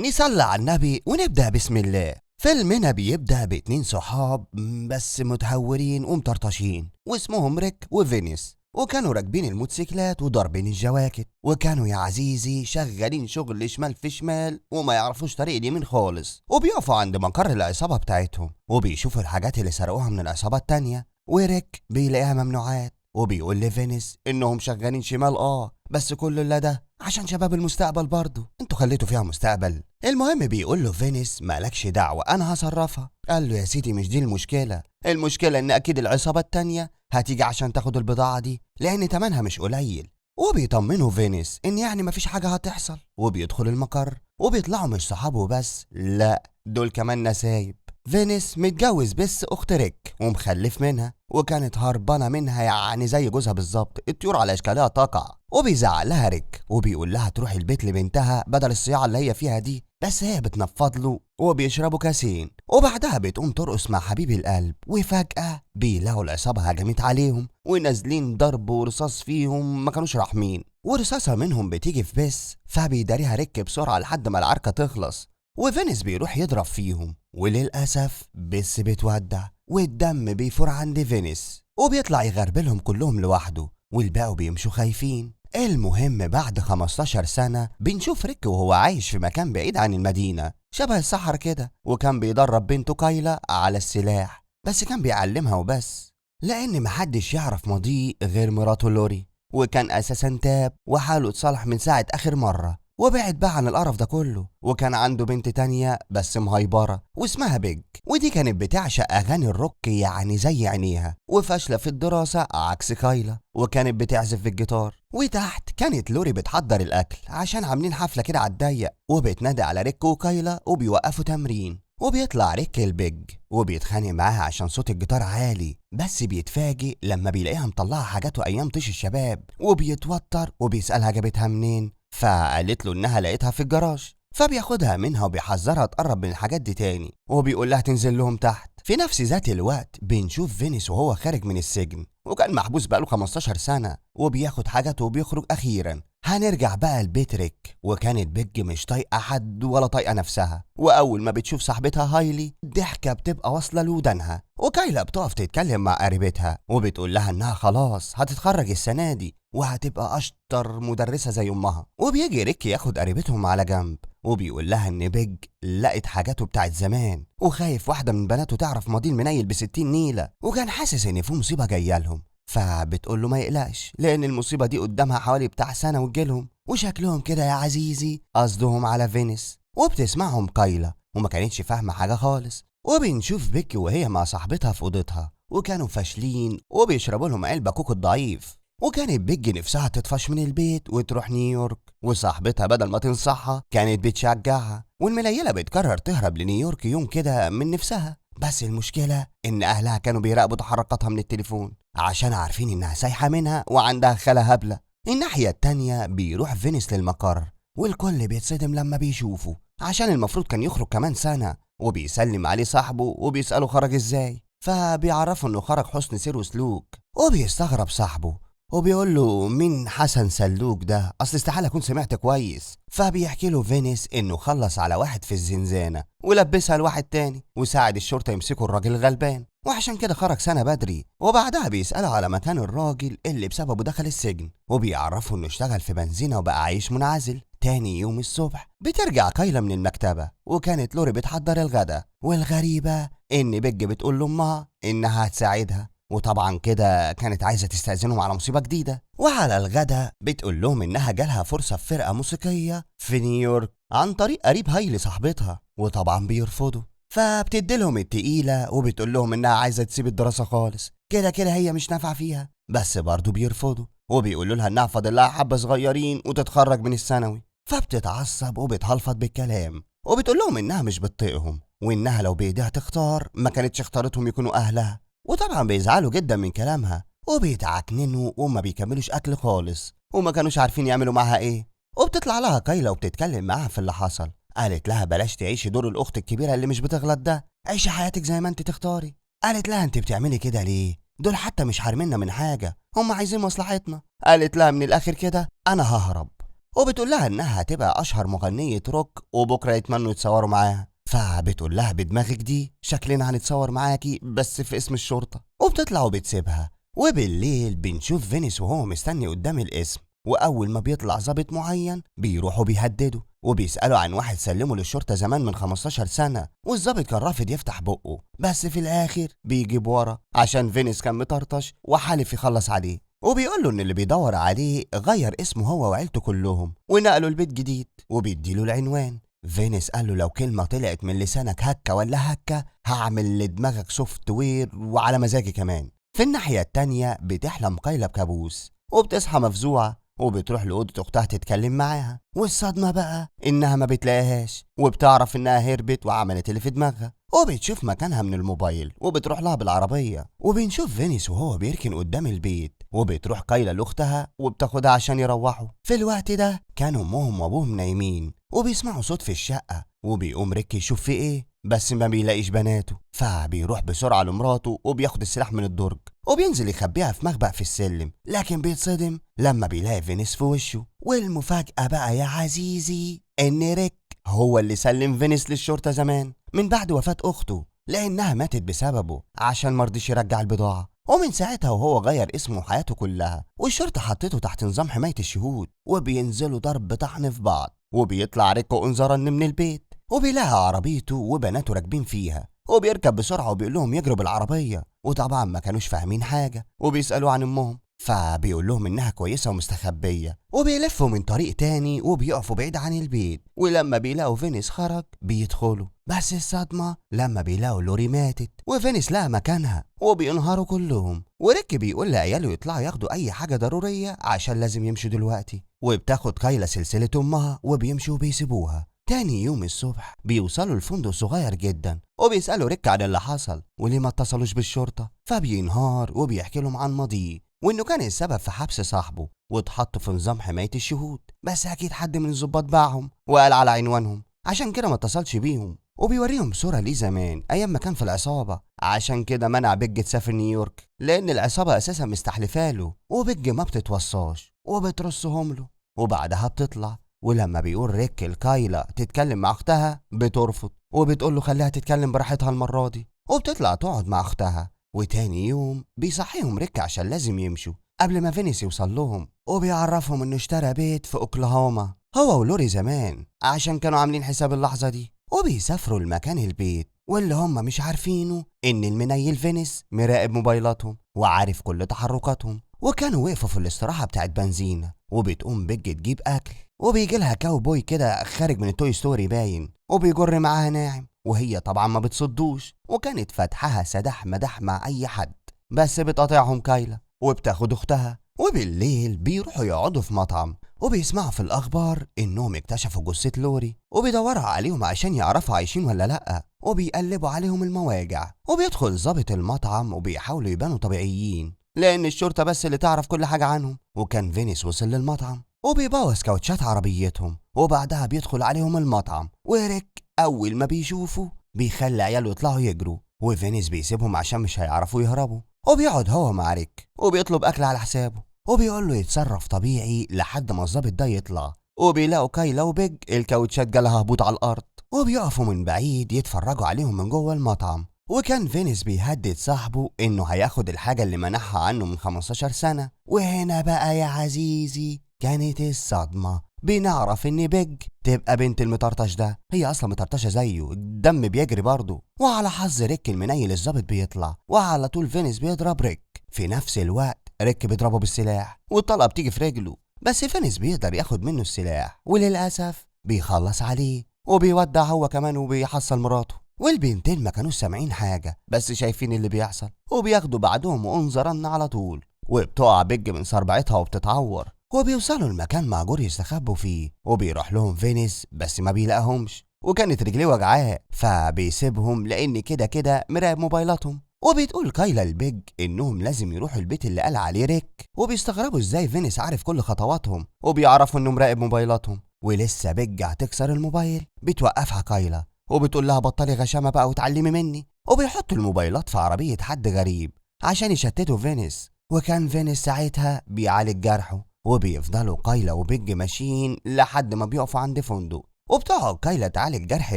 نصلي على النبي ونبدأ بسم الله. فيلمنا بيبدأ باتنين صحاب بس متهورين ومطرطشين واسمهم ريك وفينيس، وكانوا راكبين الموتوسيكلات وضاربين الجواكت، وكانوا يا عزيزي شغالين شغل شمال في شمال وما يعرفوش طريق اليمين خالص، وبيقفوا عند مقر العصابة بتاعتهم وبيشوفوا الحاجات اللي سرقوها من العصابة التانية. وريك بيلاقيها ممنوعات وبيقول لفينيس انهم شغالين شمال بس كل اللي ده عشان شباب المستقبل برضه، انتوا خليتوا فيها مستقبل. المهم بيقول له فينيس مالكش دعوة انا هصرفها. قال له يا سيدي مش دي المشكلة ان اكيد العصابة التانية هتيجي عشان تاخد البضاعة دي لان تمنها مش قليل. وبيطمنه فينيس ان يعني مفيش حاجة هتحصل، وبيدخل المقر وبيطلعوا مش صحابه بس، لا دول كمان نسايب. فينيس متجوز بس اخت ريك ومخلف منها، وكانت هربانه منها يعني زي جوزها بالظبط، الطيور على اشكالها تقع. وبيزعق لها ريك وبيقول لها تروح البيت لبنتها بدل الصياعه اللي هي فيها دي، بس هي بتنفض له وبيشربوا كاسين. وبعدها بتقوم ترقص مع حبيب القلب، وفجاه بيلاقوا العصابه هجمت عليهم ونازلين ضرب ورصاص فيهم ما كانوش راحمين، ورصاصه منهم بتيجي في بس فبيداريها ريك بسرعه لحد ما العركه تخلص. وفينيس بيروح يضرب فيهم وللأسف بس بتودع والدم بيفور عند فينيس وبيطلع يغربلهم كلهم لوحده، والباقوا بيمشوا خايفين. المهم بعد 15 سنة بنشوف ريك وهو عايش في مكان بعيد عن المدينة شبه الصحر كده، وكان بيدرب بنته كايلا على السلاح، بس كان بيعلمها وبس لأن محدش يعرف ماضيه غير مراته لوري، وكان أساسا تاب وحاله اتصالح من ساعة آخر مرة وبعد بقى عن القرف ده كله. وكان عنده بنت تانية بس مهيبرة واسمها بيج، ودي كانت بتعشق أغاني الروك يعني زي عينيها، وفاشلة في الدراسة عكس كايلا، وكانت بتعزف بالجيتار. وتحت كانت لوري بتحضر الأكل عشان عاملين حفلة كده على الضيق، وبتنادي على ريك وكايلا وبيوقفوا تمرين. وبيطلع ريك البيج وبيتخانق معاها عشان صوت الجيتار عالي، بس بيتفاجئ لما بيلاقيها مطلعة حاجاته أيام طيش الشباب، وبيتوتر وبيسألها جابتها منين، فقالت له انها لقيتها في الجراج، فبياخدها منها وبيحذرها تقرب من الحاجات دي تاني، وبيقول لها تنزل لهم تحت. في نفس ذات الوقت بنشوف فينيس وهو خارج من السجن، وكان محبوس بقاله 15 سنة وبياخد حاجته وبيخرج أخيرا. هنرجع بقى لبيت ريك، وكانت بيج مش طايقة حد ولا طايقة نفسها، وأول ما بتشوف صاحبتها هايلي الضحكة بتبقى واصلة لودانها. وكايلا بتقف تتكلم مع قريبتها وبتقول لها إنها خلاص هتتخرج السنة دي وهتبقى أشطر مدرسة زي أمها. وبيجي ريك ياخد قريبتهم على جنب وبيقول لها إن بيج لقت حاجاته بتاعت زمان، وخايف واحدة من بناته تعرف ماضي المنيل ب60 نيلة، وكان حاسس إن في مصيبة جاية لهم. فبتقول له ما يقلقش لأن المصيبة دي قدامها حوالي بتاع سنة وتجيلهم، وشكلهم كده يا عزيزي قصدهم على فينيس. وبتسمعهم كايلا وما كانتش فاهمة حاجة خالص. وبنشوف بيكي وهي مع صاحبتها في أوضتها وكانوا فاشلين وبيشربوا لهم علبة كوكو الضعيف. وكانت بيجي نفسها تطفش من البيت وتروح نيويورك، وصاحبتها بدل ما تنصحها كانت بتشجعها، والمنيلة بتقرر تهرب لنيويورك يوم كده من نفسها. بس المشكلة إن أهلها كانوا بيراقبوا تحركاتها من التليفون عشان عارفين إنها سايحة منها وعندها خالة هبلة. الناحية التانية بيروح فينيس للمقر، والكل بيتصدم لما بيشوفه عشان المفروض كان يخرج كمان سنة، وبيسلم عليه صاحبه وبيسأله خرج إزاي، فبيعرفوا إنه خرج حسن سير وسلوك. وبيستغرب صاحبه وبيقول له مين حسن سلوك ده، اصل استحاله اكون سمعت كويس. فبيحكي له فينيس انه خلص على واحد في الزنزانه ولبسها لواحد تاني وساعد الشرطه يمسكوا الراجل الغلبان، وعشان كده خرج سنه بدري. وبعدها بيسأله على مكان الراجل اللي بسببه دخل السجن، وبيعرفه انه اشتغل في بنزينه وبقى عايش منعزل. تاني يوم الصبح بترجع كايلا من المكتبه وكانت لوري بتحضر الغدا، والغريبه ان بيج بتقول لامها انها هتساعدها، وطبعا كده كانت عايزة تستأذنهم على مصيبة جديدة. وعلى الغدا بتقول لهم إنها جالها فرصة في فرقة موسيقية في نيويورك عن طريق قريب هايلي صاحبتها، وطبعا بيرفضوا. فبتديلهم التقيلة وبتقول لهم إنها عايزة تسيب الدراسة خالص، كده كده هي مش نافعة فيها، بس برضه بيرفضوا وبيقولوا لها إنها فاضل لها حبة صغيرين وتتخرج من الثانوي. فبتتعصب وبتهلفط بالكلام وبتقول لهم إنها مش بتطيقهم، وإنها لو بإيديها تختار ما كانتش اختارتهم يكونوا أهلها. وطبعا بيزعلوا جدا من كلامها وبيتعكننوا وما بيكملوش اكل خالص وما كانوش عارفين يعملوا معاها ايه. وبتطلع لها كايلا وبتتكلم معاها في اللي حصل، قالت لها بلاش تعيشي دور الاخت الكبيره اللي مش بتغلط ده، عيشي حياتك زي ما انت تختاري. قالت لها انت بتعملي كده ليه، دول حتى مش حارميننا من حاجه، هم عايزين مصلحتنا. قالت لها من الاخر كده انا ههرب. وبتقول لها انها هتبقى اشهر مغنية روك وبكرة يتمنوا يتصوروا معاها. فبتقول لها بدماغك دي شكلنا هنتصور معاكي بس في اسم الشرطة، وبتطلع وبتسيبها. وبالليل بنشوف فينيس وهو مستني قدام الاسم، واول ما بيطلع ظابط معين بيروحوا بيهددوا وبيسألوا عن واحد سلمه للشرطة زمان من 15 سنة، والظابط كان رافض يفتح بقه، بس في الاخر بيجيب ورا عشان فينيس كان مطرطش وحالف يخلص عليه. وبيقول له ان اللي بيدور عليه غير اسمه هو وعيلته كلهم ونقلوا البيت جديد، وبيديله العنوان. فينيس قال له لو كلمة طلعت من لسانك هكة ولا هكة هعمل لدماغك سوفت وير وعلى مزاجي كمان. في الناحية التانية بتحلم كايلا بكابوس وبتصحى مفزوعة وبتروح لأوضة أختها تتكلم معاها، والصدمة بقى إنها ما بتلاقيهاش وبتعرف إنها هربت وعملت اللي في دماغها، وبتشوف مكانها من الموبايل وبتروح لها بالعربية. وبنشوف فينيس وهو بيركن قدام البيت، وبتروح كايلا لأختها وبتاخدها عشان يروحوا. في الوقت ده كانوا أمهم وأبوهم نايمين وبيسمعوا صوت في الشقة، وبيقوم ريك يشوف في إيه بس ما بيلاقيش بناته، فبيروح بسرعة لمراته وبياخد السلاح من الدرج وبينزل يخبيها في مخبأ في السلم، لكن بيتصدم لما بيلاقي فينيس في وشه. والمفاجأة بقى يا عزيزي إن ريك هو اللي سلم فينيس للشرطة زمان من بعد وفاة أخته، لأنها ماتت بسببه عشان مرضيش يرجع البضاعة. ومن ساعتها وهو غير اسمه وحياته كلها، والشرطة حطته تحت نظام حماية الشهود، وبينزلوا ضرب طحن في بعض. وبيطلع ريكو انذارا من البيت وبيلاقي عربيته وبناته راكبين فيها، وبيركب بسرعة وبيقول لهم يجروا بالعربية، وطبعا ما كانوش فاهمين حاجة وبيسألوا عن أمهم، فبيقول لهم إنها كويسة ومستخبية. وبيلفوا من طريق تاني وبيقفوا بعيد عن البيت، ولما بيلاقوا فينيس خرج بيدخلوا، بس الصدمة لما بيلاقوا لوري ماتت وفينيس لقى مكانها وبينهاروا كلهم. وريك بيقول لعياله يطلعوا ياخدوا أي حاجة ضرورية عشان لازم يمشوا دلوقتي، وبتاخد كايلا سلسلة أمها وبيمشوا وبيسيبوها. تاني يوم الصبح بيوصلوا لفندق صغير جدا، وبيسألوا ريك عن اللي حصل وليه ما اتصلوش بالشرطة، فبينهار وبيحكي لهم عن ماضيه وانه كان السبب في حبس صاحبه واتحط في نظام حماية الشهود، بس اكيد حد من الضباط باعهم وقال على عنوانهم عشان كده ما اتصلش بيهم. وبيوريهم صورة ليه زمان ايام ما كان في العصابة، عشان كده منع بيج تسافر نيويورك لان العصابة اساسا مستحلفاله، وبيج ما بتتوصاش وبترصهم له. وبعدها بتطلع، ولما بيقول ريك لكايلا تتكلم مع اختها بترفض وبتقول له خليها تتكلم براحتها المرة دي، وبتطلع تقعد مع اختها. وتاني يوم بيصحيهم ريك عشان لازم يمشوا قبل ما فينيس يوصل لهم، وبيعرفهم انه اشترى بيت في اوكلاهوما هو ولوري زمان عشان كانوا عاملين حساب اللحظة دي، وبيسافروا لمكان البيت. واللي هم مش عارفينه ان المنيل فينيس مراقب موبايلاتهم وعارف كل تحركاتهم. وكانوا وقفوا في الاستراحة بتاعت بنزينة، وبتقوم بيج تجيب اكل، وبيجي لها كاوبوي كده خارج من التوي ستوري باين وبيجر معاها ناعم، وهي طبعا ما بتصدوش، وكانت فاتحاها سداح مداح مع اي حد بس بتقاطعهم كايلا وبتاخد اختها. وبالليل بيروحوا يقعدوا في مطعم وبيسمعوا في الاخبار انهم اكتشفوا جثة لوري، وبيدوروا عليهم عشان يعرفوا عايشين ولا لا، وبيقلبوا عليهم المواجع. وبيدخل ضابط المطعم وبيحاولوا يبانوا طبيعيين لان الشرطة بس اللي تعرف كل حاجة عنهم. وكان فينيس وصل للمطعم وبيبوظ كاوتشات عربيتهم، وبعدها بيدخل عليهم المطعم. وريك اول ما بيشوفه بيخلي عياله يطلعوا يجروا، وفينيس بيسيبهم عشان مش هيعرفوا يهربوا، وبيقعد هو مع ريك وبيطلب اكل على حسابه، وبيقول له يتصرف طبيعي لحد ما الظابط ده يطلع. وبيلاقوا كايلا وبيج الكاوتشات جالها هبوط على الارض، وبيقفوا من بعيد يتفرجوا عليهم من جوه المطعم. وكان فينيس بيهدد صاحبه انه هياخد الحاجة اللي منحها عنه من 15 سنة. وهنا بقى يا عزيزي كانت الصدمة، بنعرف ان بيج تبقى بنت المطرطش ده، هي اصلا مطرطشة زيه الدم بيجري برضه. وعلى حظ ريك المنيل الظابط بيطلع، وعلى طول فينيس بيضرب ريك. في نفس الوقت ريك بيضربه بالسلاح والطلقة بتيجي في رجله، بس فينيس بيقدر ياخد منه السلاح وللأسف بيخلص عليه وبيودع هو كمان وبيحصل مراته. والبنتين ما كانوش سامعين حاجة بس شايفين اللي بيحصل، وبياخدوا بعدهم وانذرن على طول. وبتقع بيج من صربعتها وبتتعور، وبيوصلوا المكان مهجور يستخبوا فيه، وبيروح لهم فينيس بس ما بيلاقيهمش، وكانت رجليه وجعاه فبيسيبهم لان كده كده مراقب موبايلاتهم. وبتقول كايلا لبيج انهم لازم يروحوا البيت اللي قال عليه ريك، وبيستغربوا ازاي فينيس عارف كل خطواتهم وبيعرفوا انه مراقب موبايلاتهم. ولسه بيج هتكسر الموبايل بتوقفها كايلا وبتقول لها بطلي غشامه بقى وتعلمي مني، وبيحطوا الموبايلات في عربيه حد غريب عشان يشتتوا فينيس. وكان فينيس ساعتها بيعالج جرحه وبيفضلوا كايلا وبيج ماشيين لحد ما بيقفوا عند فندق، وبتقعد كايلا تعالج جرح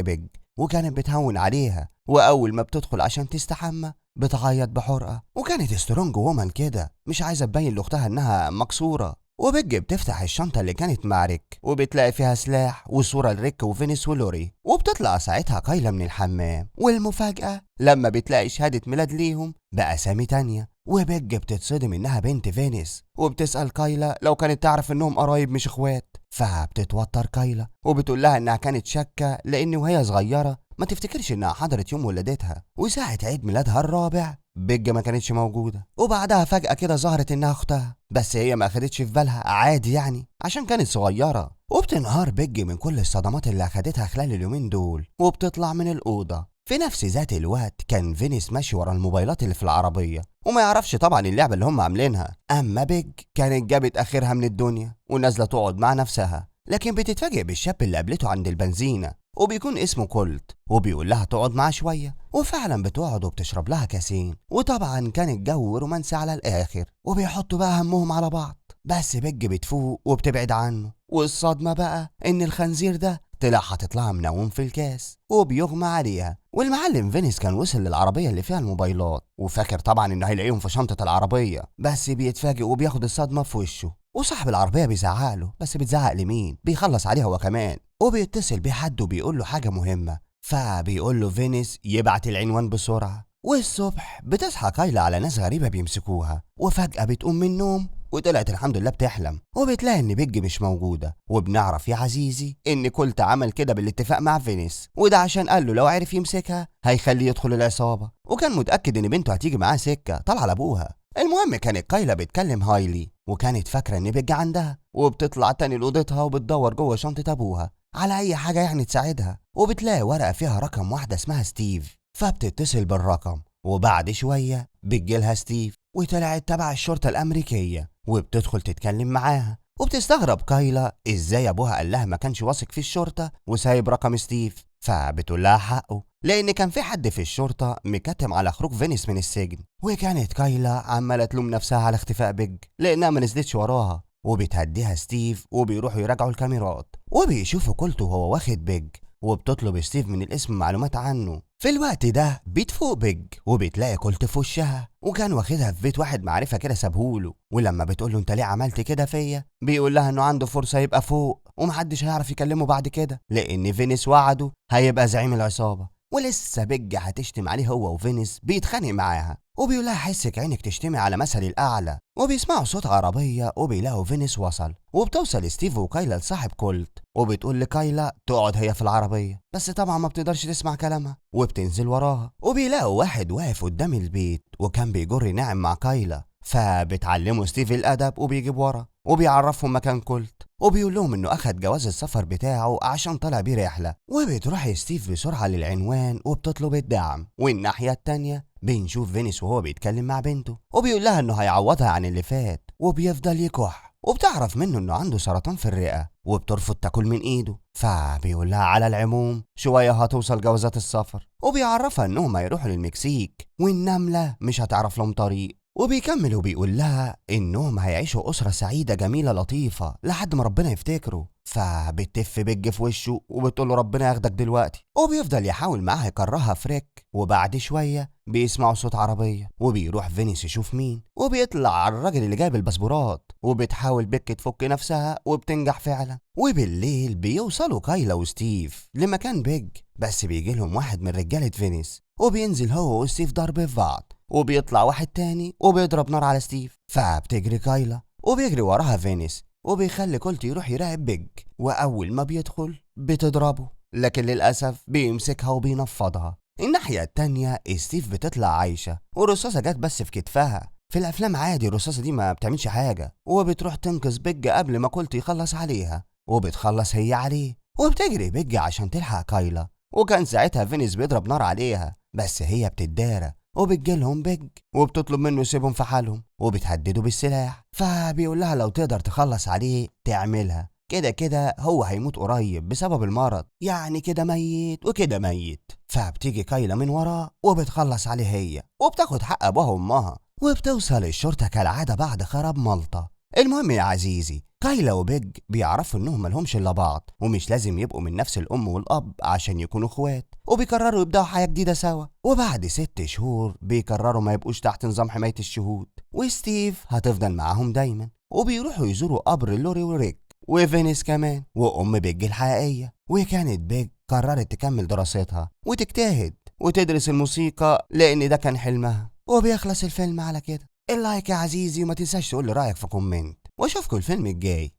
بيج، وكانت بتهون عليها، وأول ما بتدخل عشان تستحمى بتعيط بحرقة، وكانت سترونج وومن كده مش عايزة تبين لأختها إنها مكسورة. وبيج بتفتح الشنطة اللي كانت مع ريك، وبتلاقي فيها سلاح وصورة لريك وفينيس ولوري، وبتطلع ساعتها كايلا من الحمام، والمفاجأة لما بتلاقي شهادة ميلاد ليهم بأسامي تانية، وبيج بتتصدم إنها بنت فينيس، وبتسأل كايلا لو كانت تعرف إنهم قرايب مش إخوات، فبتتوتر كايلا وبتقول لها إنها كانت شاكة لأن وهي صغيرة ما تفتكرش إنها حضرت يوم ولادتها، وساعة عيد ميلادها الرابع بيج ما كانتش موجودة، وبعدها فجأة كده ظهرت إنها أختها، بس هي ما أخدتش في بالها عادي يعني عشان كانت صغيرة. وبتنهار بيج من كل الصدمات اللي أخدتها خلال اليومين دول، وبتطلع من الأوضة. في نفس ذات الوقت كان فينيس ماشي ورا الموبايلات اللي في العربية، وما يعرفش طبعا اللعبة اللي هم عاملينها، أما بيج كانت جابت آخرها من الدنيا ونازلة تقعد مع نفسها، لكن بتتفاجئ بالشاب اللي قابلته عند البنزينة، وبيكون اسمه كولت، وبيقول لها تقعد معاه شوية، وفعلا بتقعد وبتشرب لها كاسين، وطبعا كان الجو رومانسي على الآخر، وبيحطوا بقى همهم على بعض. بس بيج بتفوق وبتبعد عنه، والصدمة بقى إن الخنزير ده طلع حاطط لها منوم في الكاس وبيغمى عليها. والمعلم فينيس كان وصل للعربية اللي فيها الموبايلات، وفاكر طبعا إنه هيلاقيهم في شنطة العربية، بس بيتفاجئ وبياخد الصدمة في وشه، وصاحب العربية بيزعق له، بس بتزعق لمين؟ بيخلص عليها هو كمان، وبيتصل بيه حد وبيقول له حاجة مهمة، فبيقول له فينيس يبعت العنوان بسرعة. والصبح بتصحى كايلا على ناس غريبة بيمسكوها، وفجأة بتقوم من النوم وطلعت الحمد لله بتحلم، وبتلاقي ان بيج مش موجودة، وبنعرف يا عزيزي ان كولت عمل كده بالاتفاق مع فينيس، وده عشان قال له لو عرف يمسكها هيخليه يدخل العصابة، وكان متأكد ان بنته هتيجي معاه سكة طالعة لابوها. المهم كانت كايلا بتكلم هايلي، وكانت فاكرة ان بيج عندها، وبتطلع تاني لأوضتها وبتدور جوه شنطة ابوها على اي حاجة يعني تساعدها، وبتلاقي ورقة فيها رقم واحدة اسمها ستيف، فبتتصل بالرقم، وبعد شوية بتجيلها ستيف وطلعت تبع الشرطة الأمريكية، وبتدخل تتكلم معاها، وبتستغرب كايلا ازاي ابوها قال لها ما كانش واثق في الشرطة وسايب رقم ستيف، فبتقول لها حقه لان كان في حد في الشرطة مكتم على خروج فينيس من السجن. وكانت كايلا عمالة تلوم نفسها على اختفاء بيج لانها ما نزلتش وراها، وبتهديها ستيف وبيروحوا يراجعوا الكاميرات، وبيشوفوا كولت وهو واخد بيج، وبتطلب ستيف من الاسم معلومات عنه. في الوقت ده بتفوق بيج وبتلاقي كولت في وشها، وكان واخدها في بيت واحد معرفة كده سابهوله، ولما بتقوله انت ليه عملت كده فيا بيقول لها انه عنده فرصة يبقى فوق ومحدش هيعرف يكلمه بعد كده لان فينيس وعده هيبقى زعيم العصابة. ولسه بيج هتشتم عليه هو وفينيس بيتخانق معاها، وبيقول لها حسك عينك تشتمي على مثلي الاعلى، وبيسمعوا صوت عربية وبيلاقوا فينيس وصل، وبتوصل ستيف وكايلا لصاحب كولت، وبتقول لكايلا تقعد هي في العربية، بس طبعا ما بتقدرش تسمع كلامها وبتنزل وراها، وبيلاقوا واحد واقف قدام البيت وكان بيجر ناعم مع كايلا، فبتعلموا ستيف الادب وبيجيب ورا وبيعرفهم مكان كولت، وبيقول لهم انه اخد جواز السفر بتاعه عشان طلع بيه رحله. وبتروح ستيف بسرعه للعنوان وبتطلب الدعم، والناحيه التانيه بنشوف فينيس وهو بيتكلم مع بنته وبيقول لها انه هيعوضها عن اللي فات، وبيفضل يكح، وبتعرف منه انه عنده سرطان في الرئه وبترفض تاكل من ايده، فبيقول لها على العموم شويه هتوصل جوازات السفر، وبيعرفها انهم هيروحوا للمكسيك والنمله مش هتعرف لهم طريق، وبيكمل وبيقول لها انهم هيعيشوا اسره سعيده جميله لطيفه لحد ما ربنا يفتكره، فبتف بيج في وشه وبتقول له ربنا ياخدك دلوقتي، وبيفضل يحاول معاها يكرهها فريك. وبعد شويه بيسمعوا صوت عربيه وبيروح فينيس يشوف مين، وبيطلع على الراجل اللي جايب الباسبورات، وبتحاول بيك تفك نفسها وبتنجح فعلا. وبالليل بيوصلوا كايلا وستيف لمكان بيج، بس بيجي لهم واحد من رجاله فينيس وبينزل هو وستيف ضرب في بعض، وبيطلع واحد تاني وبيضرب نار على ستيف، فبتجري كايلا وبيجري وراها فينيس، وبيخلي كولت يروح يراقب بيج، واول ما بيدخل بتضربه، لكن للاسف بيمسكها وبينفضها. الناحيه التانيه ستيف بتطلع عايشه والرصاصه جت بس في كتفها، في الافلام عادي الرصاصه دي ما بتعملش حاجه، وبتروح تنقذ بيج قبل ما كولت يخلص عليها، وبتخلص هي عليه، وبتجري بيج عشان تلحق كايلا، وكان ساعتها فينيس بيضرب نار عليها، بس هي بتتدارى، وبتجيلهم بيج وبتطلب منه يسيبهم في حالهم، وبتهدده بالسلاح، فبيقول لها لو تقدر تخلص عليه تعملها، كده كده هو هيموت قريب بسبب المرض، يعني كده ميت وكده ميت. فبتيجي كايلا من وراه وبتخلص عليه هي، وبتاخد حق ابوها وامها، وبتوصل الشرطة كالعادة بعد خراب مالطا، المهم يا عزيزي، كايلا وبيج بيعرفوا انهم ملهمش الا بعض، ومش لازم يبقوا من نفس الام والاب عشان يكونوا اخوات، وبيقرروا يبداوا حياة جديدة سوا. وبعد 6 شهور بيقرروا ما يبقوش تحت نظام حماية الشهود، وستيف هتفضل معاهم دايما، وبيروحوا يزوروا قبر لوري وريك وفينيس كمان وام بيج الحقيقية. وكانت بيج قررت تكمل دراستها وتجتهد وتدرس الموسيقى لان ده كان حلمها. وبيخلص الفيلم على كده. اللايك يا عزيزي، وما تنساش تقول لي رايك في كومنت، واشوفكم الفيلم الجاي.